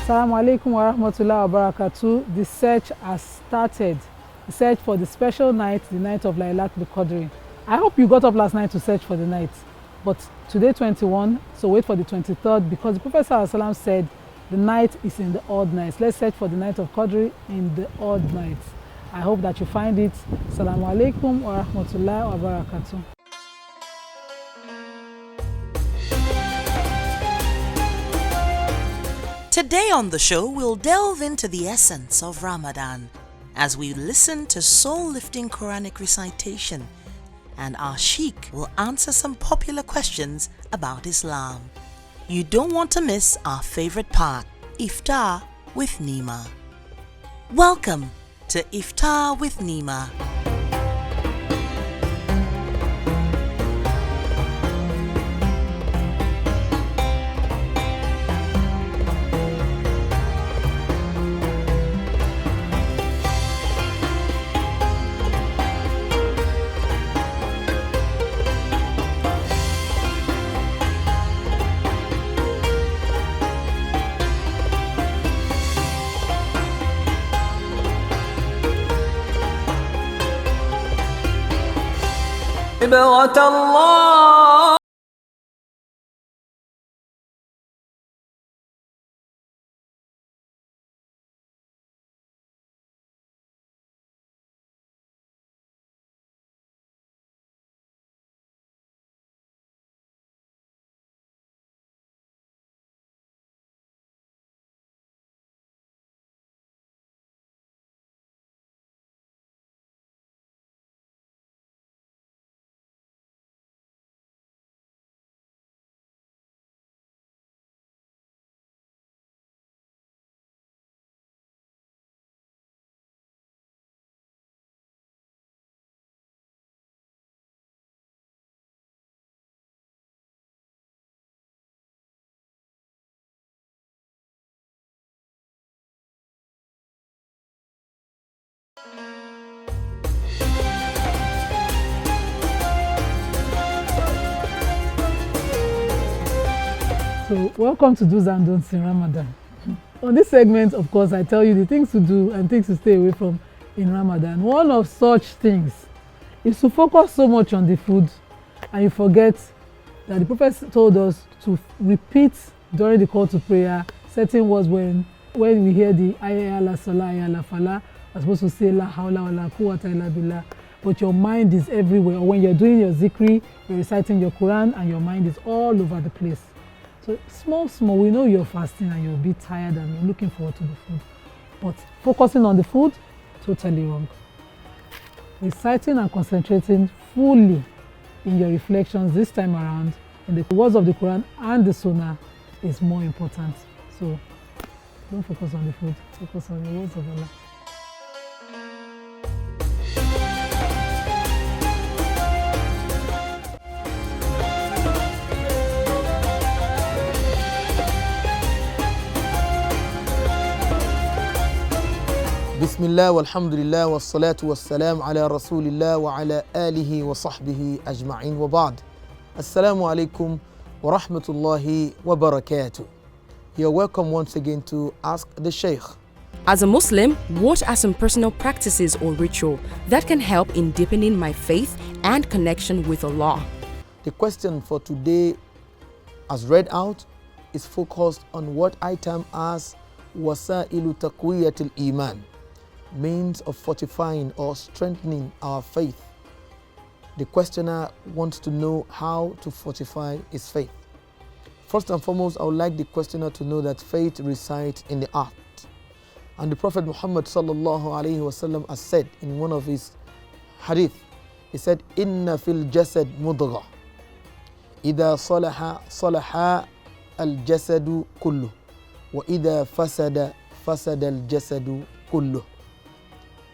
Assalamu alaikum wa rahmatullahi wa barakatuh. The search has started. The search for the special night, the night of Laylatul Qadri. I hope you got up last night to search for the night. But today 21, so wait for the 23rd, because the Prophet ﷺ said the night is in the odd nights. Let's search for the night of Quadri in the odd nights. I hope that you find it. Assalamu alaikum wa rahmatullahi wa barakatuh. Today on the show, we'll delve into the essence of Ramadan as we listen to soul-lifting Quranic recitation, and our Sheikh will answer some popular questions about Islam. You don't want to miss our favorite part, IFTAR with NYMA. Welcome to IFTAR with NYMA. الله. So welcome to Do's and Don'ts in Ramadan. On this segment, of course, I tell you the things to do and things to stay away from in Ramadan. One of such things is to focus so much on the food and you forget that the Prophet told us to repeat during the call to prayer certain words when we hear the Ayya ala salah, Ayya ala falah, we're supposed to say La hawla wa la quwwata illa billah, but your mind is everywhere. Or when you're doing your zikri, you're reciting your Quran and your mind is all over the place. So small, we know you're fasting and you're a bit tired and you're looking forward to the food. But focusing on the food, totally wrong. Reciting and concentrating fully in your reflections this time around in the words of the Quran and the Sunnah is more important. So don't focus on the food, focus on the words of Allah. بسم الله والحمد لله والصلاة والسلام على رسول الله وعلى آله وصحبه أجمعين وبعد. Assalamu alaikum wa rahmatullahi wa barakatuh. You're welcome once again to Ask the Sheikh. As a Muslim, what are some personal practices or ritual that can help in deepening my faith and connection with Allah? The question for today, as read out, is focused on what I term as wasa'ilu taqwiyatil iman, means of fortifying or strengthening our faith. The questioner wants to know how to fortify his faith. First and foremost, I would like the questioner to know that faith resides in the heart. And the Prophet Muhammad sallallahu alaihi wasallam has said in one of his hadith, he said, "Inna fil jasad mudghah, idha salaha al jasadu kullu, wa idha fasada al jasadu kullu."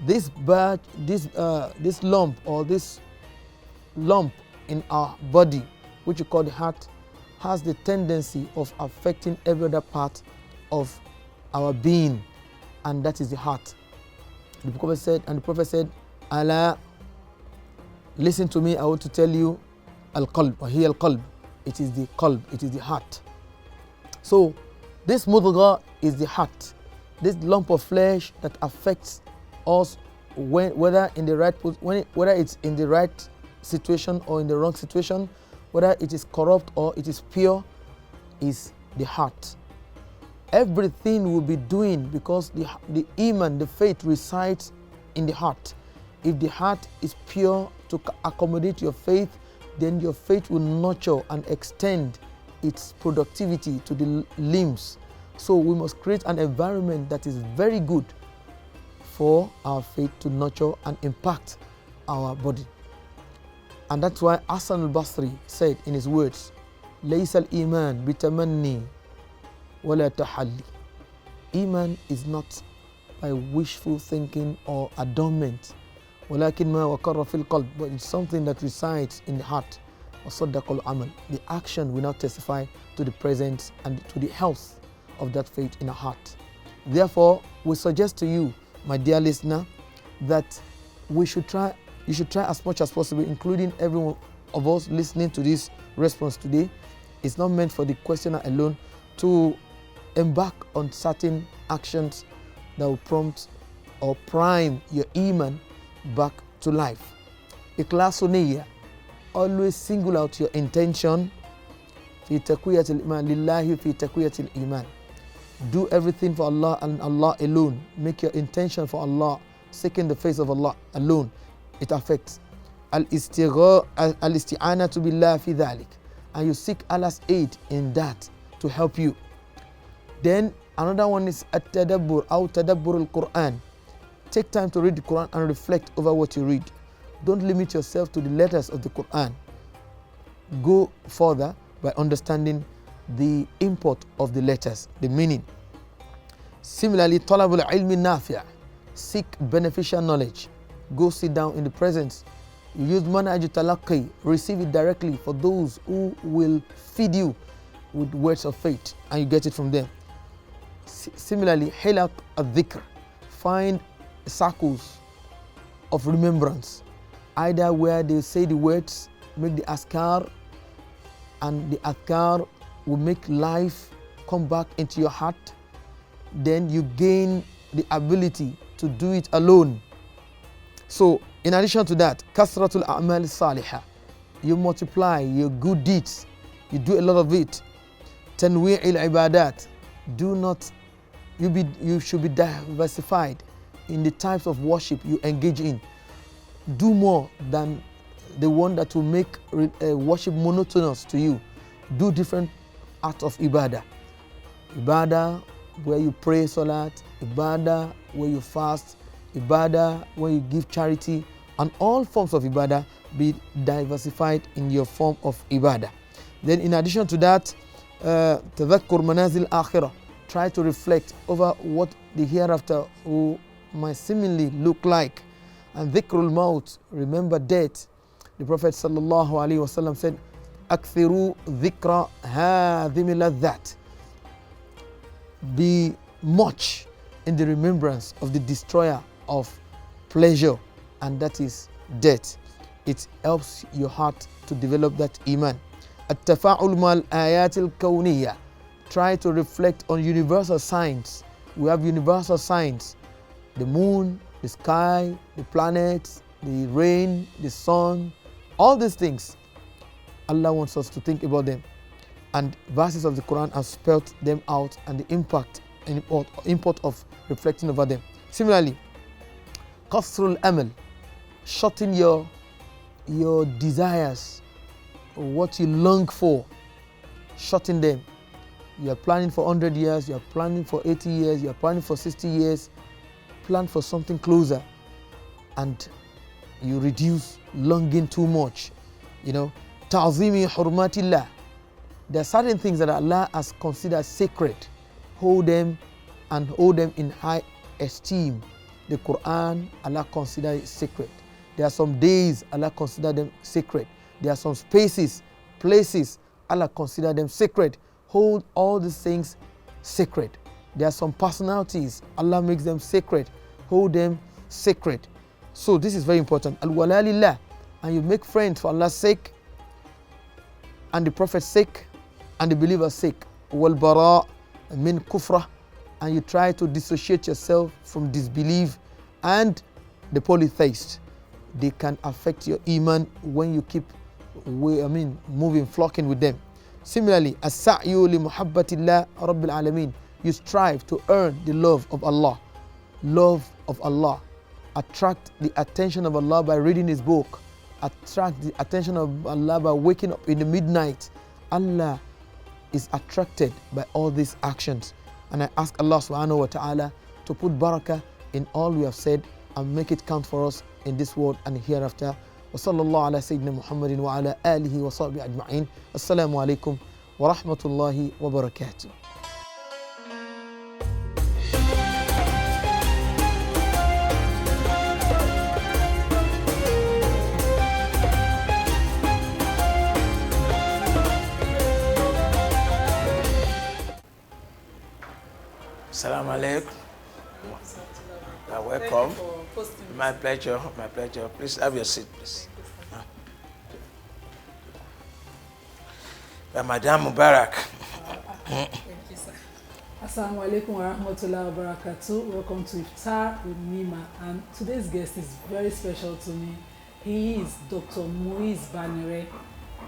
This lump in our body, which we call the heart, has the tendency of affecting every other part of our being, and that is the heart. The Prophet said, Allah, listen to me, I want to tell you, al-qalb, or hiya al-qalb, it is the qalb, it is the heart. So This mudghah is the heart, this lump of flesh that affects us whether it's in the right situation or in the wrong situation, whether it is corrupt or it is pure, is the heart. Everything we'll be doing because the iman, the faith resides in the heart. If the heart is pure to accommodate your faith, then your faith will nurture and extend its productivity to the limbs. So we must create an environment that is very good for our faith to nurture and impact our body. And that's why Hassan al-Basri said in his words, لَيْسَ الْإِيمَانِ بِتَمَنِّي وَلَا تَحَلِّي. Iman is not by wishful thinking or adornment, وَلَكِنْ مَا وَقَرَّ فِي الْقَلْبِ, but it's something that resides in the heart. وَصَدَّقَ الْعَمَلِ. The action will now testify to the presence and to the health of that faith in our heart. Therefore, we suggest to you, my dear listener, that you should try as much as possible, including every one of us listening to this response today. It's not meant for the questioner alone, to embark on certain actions that will prompt or prime your iman back to life. Ikhlasu niyya, always single out your intention. Fi taqwiyatil iman lillahi fi taqwiyatil iman. Do everything for Allah and Allah alone. Make your intention for Allah, seeking the face of Allah alone. It affects al-isti'anatu billah fi dhalik, and you seek Allah's aid in that to help you. Then another one is at-tadabbur aw tadabbur al-Quran. Take time to read the Quran and reflect over what you read. Don't limit yourself to the letters of the Quran. Go further by understanding the import of the letters, the meaning. Similarly, talabul ilmi nafi', seek beneficial knowledge. Go sit down in the presence. You use manhaj talaqqi, receive it directly for those who will feed you with words of faith, and you get it from them. Similarly, hilaq al-dhikr, find circles of remembrance, either where they say the words, make the azkar, and the azkar will make life come back into your heart. Then you gain the ability to do it alone. So in addition to that, kasratul a'mal salihah, you multiply your good deeds, you do a lot of it. Tanwi'il ibadat, you should be diversified in the types of worship you engage in. Do more than the one that will make worship monotonous to you. Do different acts of ibadah. Ibadah where you pray salat, ibadah where you fast, ibadah where you give charity, and all forms of ibadah be diversified in your form of ibadah. Then in addition to that, tadhakkur manazil akhirah, try to reflect over what the hereafter might seemingly look like. And dhikrul maut, remember death. The Prophet sallallahu alaihi wasallam said, akthiru dhikra hadhimi ladhat, be much in the remembrance of the destroyer of pleasure, and that is death. It helps your heart to develop that iman. At-tafa'ul mal ayatil kawniyya, try to reflect on universal signs. We have universal signs: the moon, the sky, the planets, the rain, the sun, all these things. Allah wants us to think about them, and verses of the Quran have spelled them out, and the impact and import of reflecting over them. Similarly, qasrul amal, shorten your desires, what you long for, shorten them. You are planning for 100 years, you are planning for 80 years, you are planning for 60 years, plan for something closer, and you reduce longing too much. Ta'zimi hurmatillah, there are certain things that Allah has considered sacred. Hold them and hold them in high esteem. The Quran, Allah considers it sacred. There are some days Allah considers them sacred. There are some spaces, places, Allah considers them sacred. Hold all these things sacred. There are some personalities, Allah makes them sacred. Hold them sacred. So this is very important. Al-wala lillah, and you make friends for Allah's sake, and the Prophet's sake, and the believer's sake. Wal-bara min kufra, and you try to dissociate yourself from disbelief and the polytheist, they can affect your iman when you keep moving, flocking with them. Similarly, as-sa'yu li muhabbatillah rabbil alameen, you strive to earn the love of Allah. Love of Allah. Attract the attention of Allah by reading His book. Attract the attention of Allah by waking up in the midnight. Allah is attracted by all these actions. And I ask Allah subhanahu wa ta'ala to put barakah in all we have said and make it count for us in this world and hereafter. وصلى الله على سيدنا محمد وعلى آله وصحبه أجمعين. السلام عليكم ورحمة الله وبركاته. Assalamu alaikum. Welcome. My pleasure. My pleasure. Please have your seat, please. Ramadan Mubarak. Thank you, sir. Assalamu alaikum wa rahmatullahi wa barakatuh. Welcome to IFTAR with NYMA. And today's guest is very special to me. He is Dr. Muiz Banere,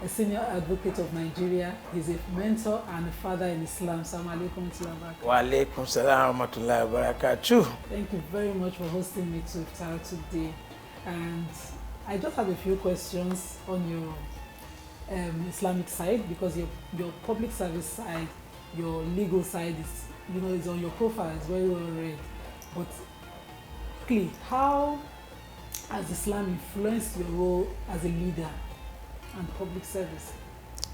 a senior advocate of Nigeria. He's a mentor and a father in Islam. Assalamu alaikum wa alaikum salam wa rahmatullahi wa barakatuh. Thank you very much for hosting me to IFTAR today. And I just have a few questions on your Islamic side, because your public service side, your legal side is, is on your profile. It's very well read. But quickly, how has Islam influenced your role as a leader and public service?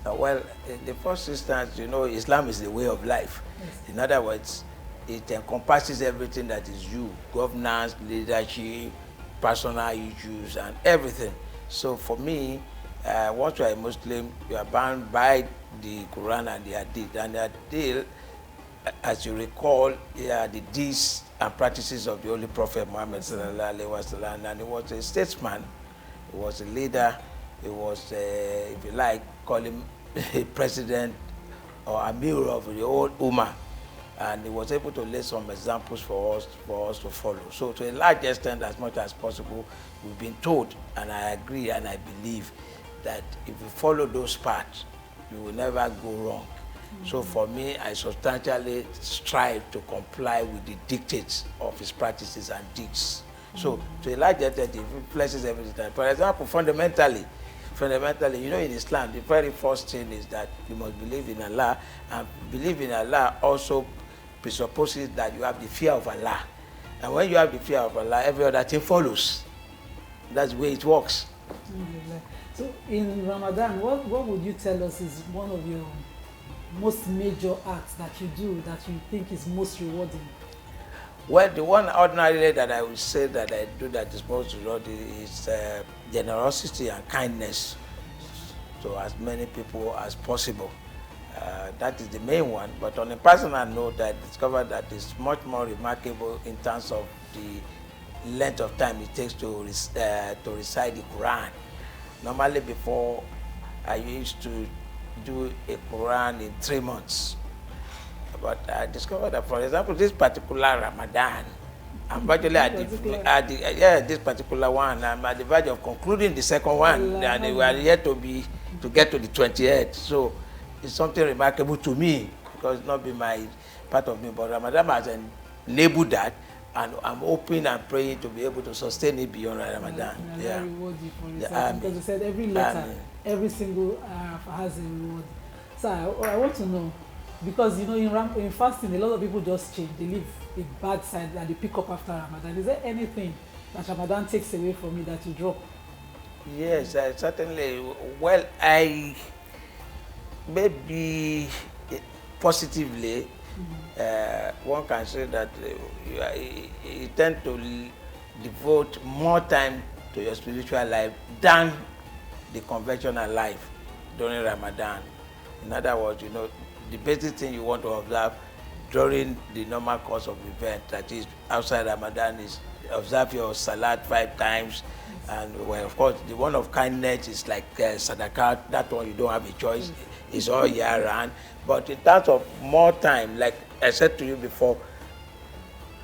Well, in the first instance, Islam is the way of life. Yes. In other words, it encompasses everything that is you: governance, leadership, personal issues, and everything. So for me, once you are a Muslim, you are bound by the Quran and the Hadith. And the Hadith, as you recall, are the deeds and practices of the Holy Prophet Muhammad sallallahu alaihi wasallam. And he was a statesman, he was a leader, he was, if you like, call him a president or Amir of the whole Ummah. And he was able to lay some examples for us to follow. So to a large extent, as much as possible, we've been told, and I agree and I believe, that if you follow those paths, you will never go wrong. Mm-hmm. So for me, I substantially strive to comply with the dictates of his practices and deeds. Mm-hmm. So to a large extent, it influences everything. For example, fundamentally, in Islam, the very first thing is that you must believe in Allah, and believe in Allah also presupposes that you have the fear of Allah. And when you have the fear of Allah, every other thing follows. That's the way it works. Mm-hmm. So in Ramadan, what would you tell us is one of your most major acts that you do that you think is most rewarding? Well, the one ordinarily that I would say that I do that is most rewarding is generosity and kindness to as many people as possible. That is the main one. But on a personal note, I discovered that it's much more remarkable in terms of the length of time it takes to recite the Quran. Normally before, I used to do a Quran in 3 months. But I discovered that, for example, this particular Ramadan, I'm actually this particular one, I'm at the verge of concluding the second one, and we are yet to get to the 28th. So it's something remarkable to me, because it's not been my part of me, but Ramadan has enabled that. And I'm hoping and praying to be able to sustain it beyond Ramadan. Yeah. Reward you for research, because you said every letter, every single has a reward. So I want to know, because in fasting, a lot of people just change. They leave a bad side and they pick up after Ramadan. Is there anything that Ramadan takes away from you that you drop? Yes, certainly. Well, I maybe positively. One can say that you tend to devote more time to your spiritual life than the conventional life during Ramadan. In other words, the basic thing you want to observe during the normal course of event, that is outside Ramadan, is observe your salat 5 times. And well, of course, the one of kindness is like sadaqah. That one you don't have a choice. It's all year round. But in terms of more time, like I said to you before,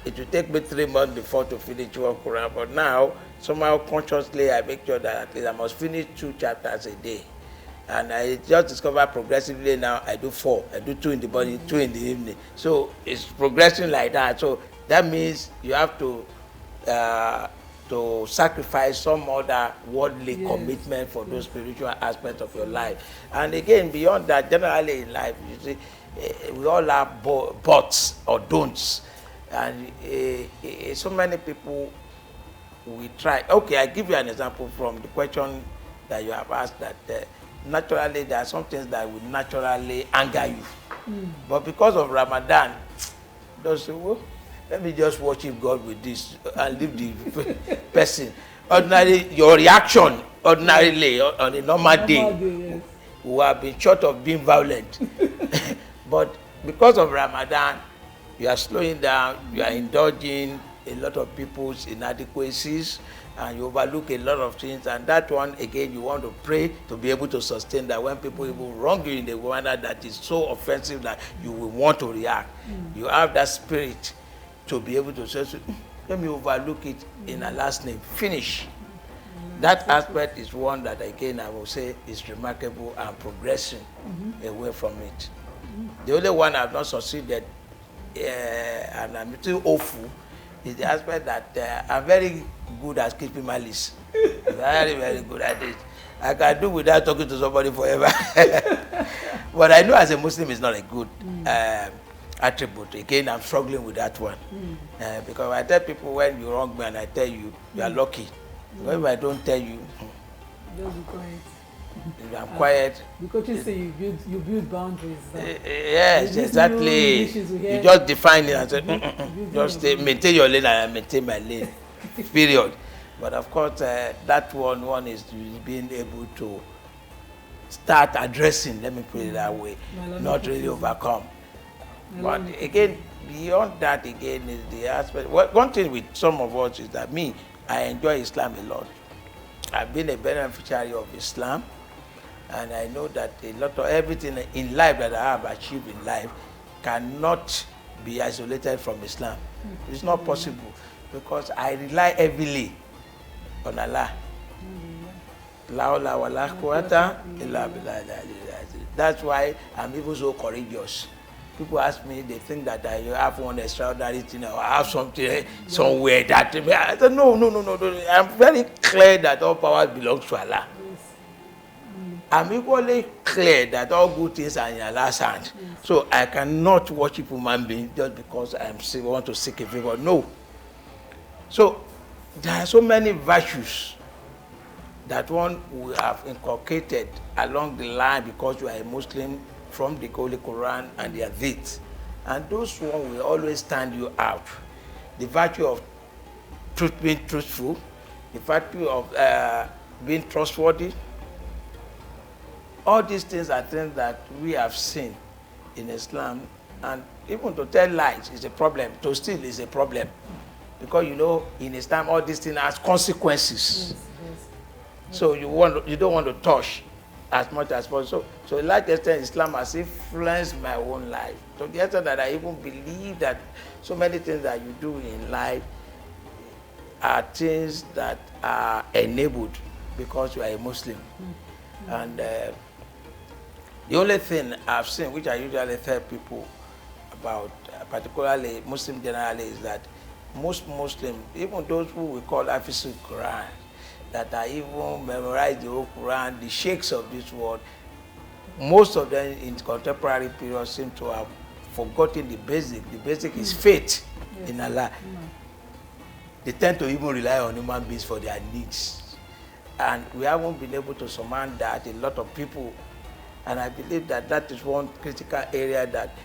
it will take me 3 months before to finish one Quran. But now, somehow consciously, I make sure that at least I must finish 2 chapters a day. And I just discovered progressively now I do 4. I do 2 in the morning, 2 in the evening. So it's progressing like that. So that means you have to sacrifice some other worldly commitment for those spiritual aspects of your life. And again, beyond that, generally in life, you see, we all have buts or don'ts. And so many people, we try. Okay, I give you an example from the question that you have asked, that naturally there are some things that will naturally anger you. But because of Ramadan, those say, well, let me just worship God with this and leave the person. Ordinarily, your reaction ordinarily on a normal day will have been short of being violent. But because of Ramadan, you are slowing down, you are indulging a lot of people's inadequacies, and you overlook a lot of things. And that one, again, you want to pray to be able to sustain that when people even wrong you in a manner that is so offensive that you will want to react. You have that spirit to be able to say, let me overlook it in Allah's name. Finish. That aspect is one that, again, I will say is remarkable and progressing away from it. The only one I've not succeeded, and I'm still awful, is the aspect that I'm very good at keeping my list. Very, very good at it. I can do without talking to somebody forever. But I know as a Muslim it's not a good attribute. Again, I'm struggling with that one. Because I tell people, when you wrong me and I tell you, you are lucky. If I don't tell you, Just be quiet. if I'm quiet. Because you say you build boundaries. Yes, exactly. You just define it and say, just maintain your lane and I maintain my lane. Period. But of course, that one is being able to start addressing, let me put it that way, not really overcome. But again, beyond that, again, is the aspect. One thing with some of us is that I enjoy Islam a lot. I've been a beneficiary of Islam, and I know that a lot of everything in life that I have achieved in life cannot be isolated from Islam. It's not possible, because I rely heavily on Allah. That's why I'm even so courageous. People ask me, they think that I have one extraordinary thing, or I have something somewhere that I said, no. I'm very clear that all power belongs to Allah. I'm equally clear that all good things are in Allah's hand. So I cannot worship human beings just because I want to seek a favor. No. So there are so many virtues that one will have inculcated along the line because you are a Muslim, from the Holy Quran and the Hadith. And those one will always stand you out. The virtue of being truthful, the virtue of being trustworthy. All these things are things that we have seen in Islam. And even to tell lies is a problem. To steal is a problem. Because in Islam, all these things have consequences. So you don't want to touch as much as possible. So to a large extent, Islam has influenced my own life. To the extent that I even believe that so many things that you do in life are things that are enabled because you are a Muslim. And the only thing I've seen, which I usually tell people about, particularly Muslim generally, is that most Muslims, even those who we call Hafiz Quran, that are even memorized the whole Quran, the sheikhs of this world, most of them in contemporary period seem to have forgotten the basic. The basic is faith in Allah. They tend to even rely on human beings for their needs. And we haven't been able to surmount that, a lot of people. And I believe that that is one critical area that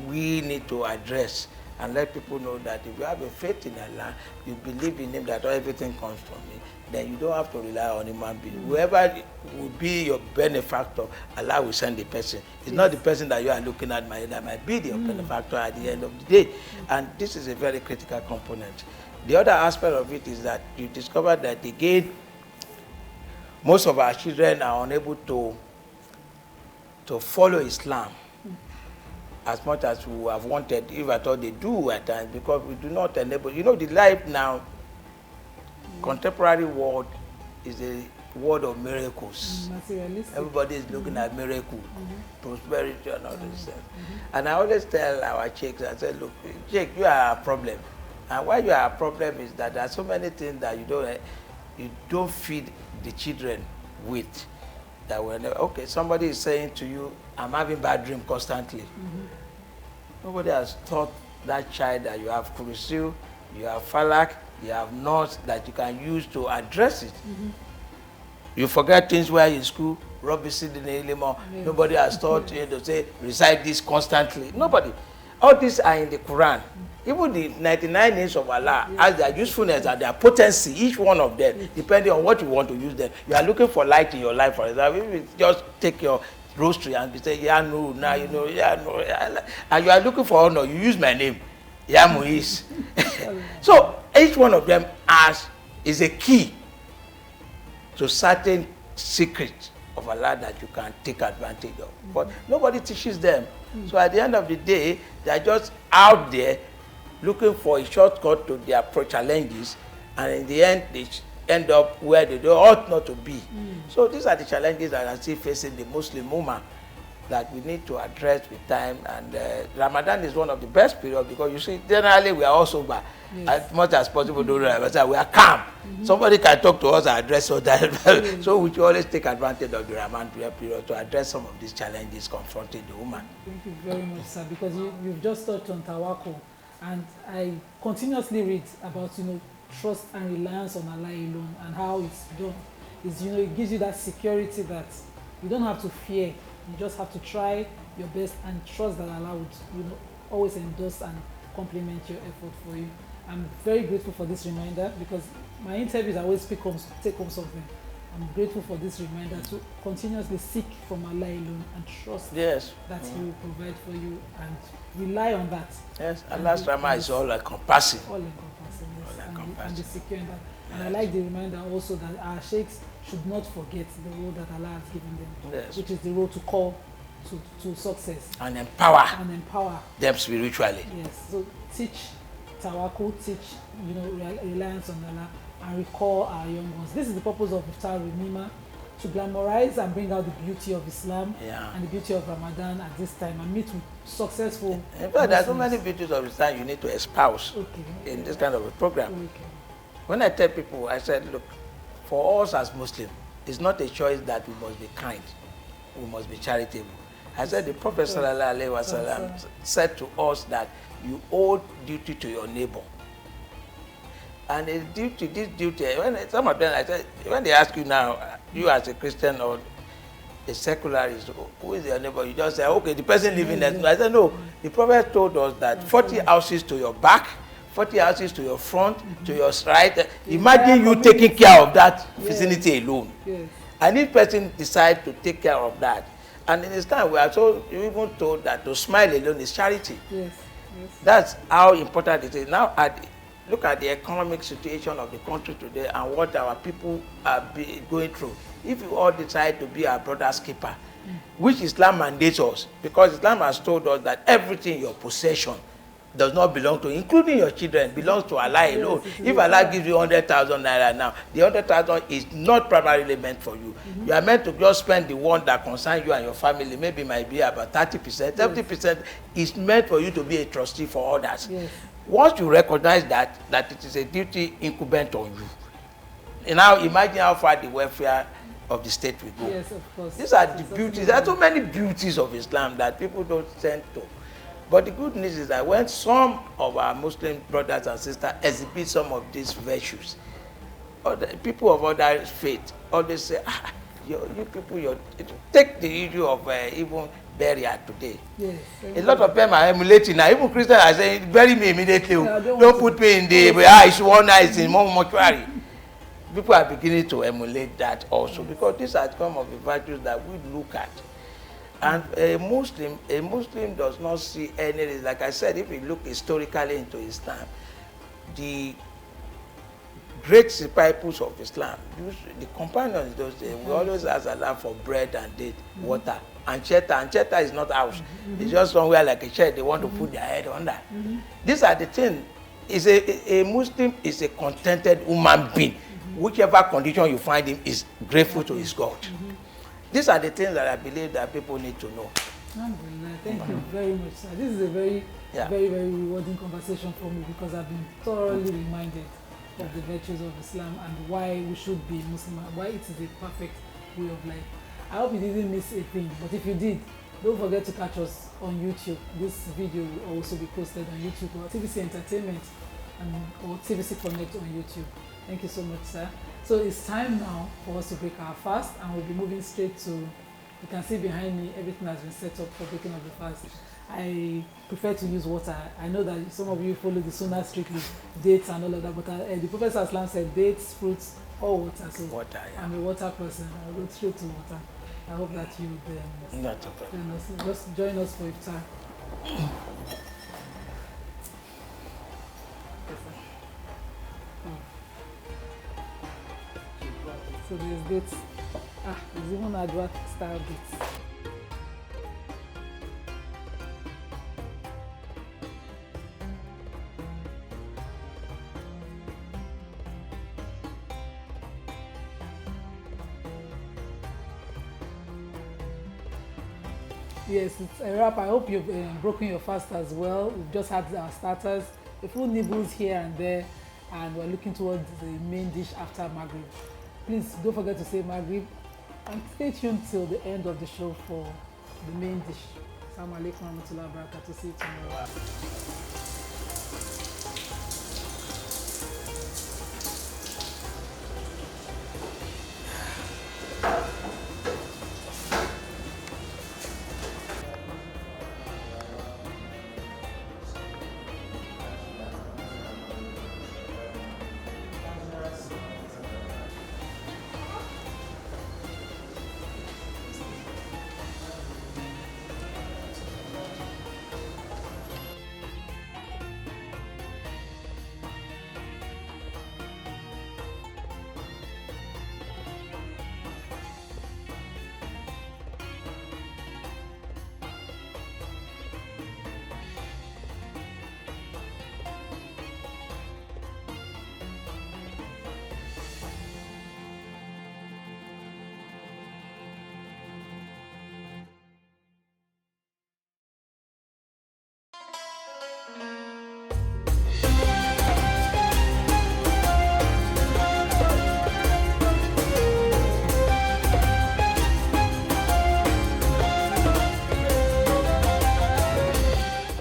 we need to address and let people know that if you have a faith in Allah, you believe in Him, that everything comes from Him, then you don't have to rely on human beings. Whoever will be your benefactor, Allah will send the person. It's not the person that you are looking at that might be your benefactor at the end of the day. And this is a very critical component. The other aspect of it is that you discover that again, most of our children are unable to follow Islam as much as we have wanted, if at all they do at times, because we do not enable. You know, the life now, contemporary world is a world of miracles. Everybody is looking at miracle, prosperity and all this stuff. And I always tell our Sheikhs, I say, look, Sheikh, you are a problem. And why you are a problem is that there are so many things that you don't feed the children with. That whenever, okay, somebody is saying to you, I'm having bad dream constantly. Nobody has taught that child that you have Kursil, you have Falak, you have Nas that you can use to address it. You forget things while in school, rubbish in the anymore. Nobody has taught you to say, recite this constantly. Nobody. All these are in the Quran. Even the 99 names of Allah, as their usefulness and their potency, each one of them, depending on what you want to use them. You are looking for light in your life, for example. If you just take your rosary and you say, yeah, no, now you know, yeah, no, yeah, and you are looking for honor, you use my name, yeah, Muis. So each one of them is a key to certain secrets of Allah that you can take advantage of. But nobody teaches them. So at the end of the day, they are just out there looking for a shortcut to their challenges, and in the end, they end up where they ought not to be. So these are the challenges that are still facing the Muslim Ummah that we need to address with time. And Ramadan is one of the best periods because you see, generally we are all sober. As much as possible, we are calm. Somebody can talk to us and address all that. So we should always take advantage of the Ramadan period to address some of these challenges confronting the Ummah. Thank you very much, sir, because you've just touched on tawakkul, and I continuously read about, trust and reliance on Allah alone and how it's done. It gives you that security that you don't have to fear. You just have to try your best and trust that Allah would, always endorse and compliment your effort for you. I'm very grateful for this reminder because my interviews always take home something. I'm grateful for this reminder to continuously seek from Allah alone and trust that He will provide for you and rely on that. Yes, Allah's Rahmah is all encompassing. All encompassing, yes. And be secure in that. And I like the reminder also that our sheikhs should not forget the role that Allah has given them, which is the role to call to success. And empower them spiritually. Yes, so teach tawakkul, teach reliance on Allah, and recall our young ones. This is the purpose of IFTAR with NYMA, to glamorize and bring out the beauty of Islam and the beauty of Ramadan at this time and meet with successful In fact, there are so many beauties of Islam you need to espouse in this kind of a program. When I tell people, I said, look, for us as Muslims, it's not a choice that we must be kind, we must be charitable. I said the Prophet ﷺ said to us that you owe duty to your neighbor. And this duty, when some of them, I said, when they ask you now, you as a Christian or a secularist, who is your neighbor? You just say, okay, the person living next to me. I said, no, the Prophet told us that 40 houses to your back, 40 houses to your front, to your right. Imagine you taking care of that vicinity alone. And if person decides to take care of that, and in this time we are you even told that to smile alone is charity. That's how important it is. Now, look at the economic situation of the country today and what our people are going through. If you all decide to be our brother's keeper, which Islam mandates us, because Islam has told us that everything in your possession does not belong to, including your children, belongs to Allah alone. If Allah gives you 100,000 naira now, the 100,000 is not primarily meant for you. You are meant to just spend the one that concerns you and your family. Maybe it might be about 30%. 70% is meant for you to be a trustee for others. Once you recognize that it is a duty incumbent on you, and now imagine how far the welfare of the state will go. Yes, of course. These are the beauties. There are so many beauties of Islam that people don't tend to. But the good news is that when some of our Muslim brothers and sisters exhibit some of these virtues, people of other faith always say, you people, take the issue of even burial today. A lot of them are emulating now. Even Christians are saying, bury me immediately. Don't put me in the it's one night in one mortuary. People are beginning to emulate that also because these are some of the virtues that we look at. And a Muslim does not see any, like I said, if you look historically into Islam, the great disciples of Islam, the companions those days, we always ask Allah for bread and date, water, and shelter. And shelter is not house. It's just somewhere like a shed they want to put their head under. These are the things. A Muslim is a contented human being. Whichever condition you find him is grateful to his God. These are the things that I believe that people need to know. Thank you very much, sir. This is a very, very rewarding conversation for me because I've been thoroughly reminded of the virtues of Islam and why we should be Muslim, and why it is a perfect way of life. I hope you didn't miss a thing, but if you did, don't forget to catch us on YouTube. This video will also be posted on YouTube or TVC Entertainment or TVC Connect on YouTube. Thank you so much, sir. So it's time now for us to break our fast, and we'll be moving straight to, you can see behind me, everything has been set up for breaking of the fast. I prefer to use water. I know that some of you follow the sunnah strictly, dates and all of that, but the Prophet Islam said dates, fruits, or water. So water, I'm a water person. I'll go straight to water. I hope that you just join us for IFTAR. So there's dates. There's even advert style dates. Yes, it's a wrap. I hope you've broken your fast as well. We've just had our starters, a few nibbles here and there, and we're looking towards the main dish after Maghrib. Please don't forget to say Maghrib and stay tuned till the end of the show for the main dish. Assalamu alaikum warahmatullahi wabarakatuh. See you tomorrow.